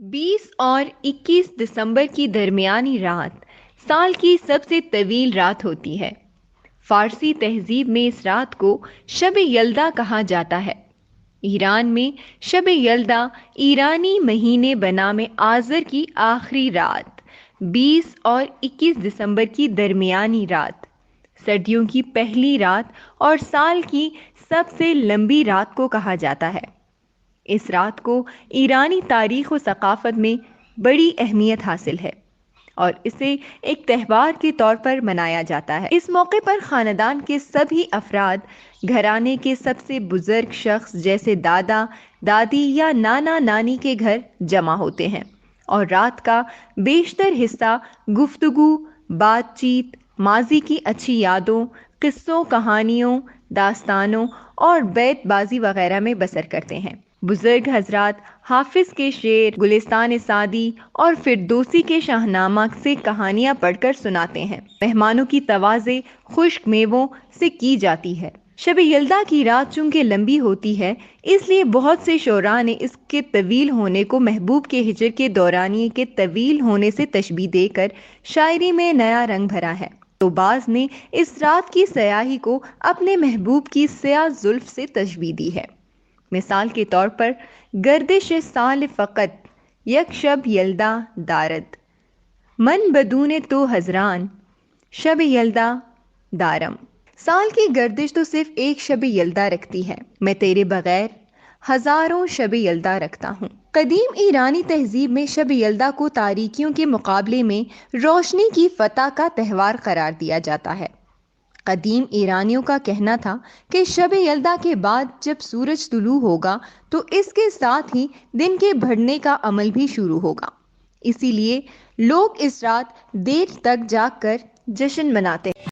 20 और 21 दिसंबर की दरमियानी रात साल की सबसे तवील रात होती है। फारसी तहजीब में इस रात को शब यल्दा कहा जाता है। ईरान में शब यल्दा ईरानी महीने बनाम आज़र की आखिरी रात 20 और 21 दिसंबर की दरमियानी रात, सर्दियों की पहली रात और साल की सबसे लंबी रात को कहा जाता है। इस रात को ईरानी तारीख और सकाफत में बड़ी अहमियत हासिल है और इसे एक त्यौहार के तौर पर मनाया जाता है। इस मौके पर खानदान के सभी अफराद, घराने के सबसे बुजुर्ग शख्स जैसे दादा दादी या नाना नानी के घर जमा होते हैं और रात का बेशतर हिस्सा गुफ्तगू, बातचीत, माजी की अच्छी यादों, किस्सों, कहानियों, दास्तानों और बैतबाजी वगैरह में बसर करते हैं। बुजुर्ग हजरात हाफिज के शेर, गुलिस्तान सादी और फिरदौसी के शाहनामा से कहानियां पढ़कर सुनाते हैं। मेहमानों की तवाज़े खुश्क मेवों से की जाती है। शब यल्दा की रात चूंकि लंबी होती है, इसलिए बहुत से शोरा ने इसके तवील होने को महबूब के हिजर के दौरानिए के तवील होने से तशबीह देकर शायरी में नया रंग भरा है। तो बाज ने इस रात की सयाही को अपने महबूब की स्याह जुल्फ से तशबीह दी है। मिसाल के तौर पर गर्दिश साल फ़कत यक शब यल्दा दारद, मन बदूने तो हजरान शब यल्दा दारम। साल की गर्दिश तो सिर्फ एक शब यल्दा रखती है, मैं तेरे बगैर हजारों शब यल्दा रखता हूँ। कदीम ईरानी तहजीब में शब यल्दा को तारीकियों के मुकाबले में रोशनी की फतह का त्यौहार करार दिया जाता है। कदीम ईरानियों का कहना था कि शब यल्दा के बाद जब सूरज तुलू होगा तो इसके साथ ही दिन के बढ़ने का अमल भी शुरू होगा। इसीलिए लोग इस रात देर तक जागकर जश्न मनाते हैं।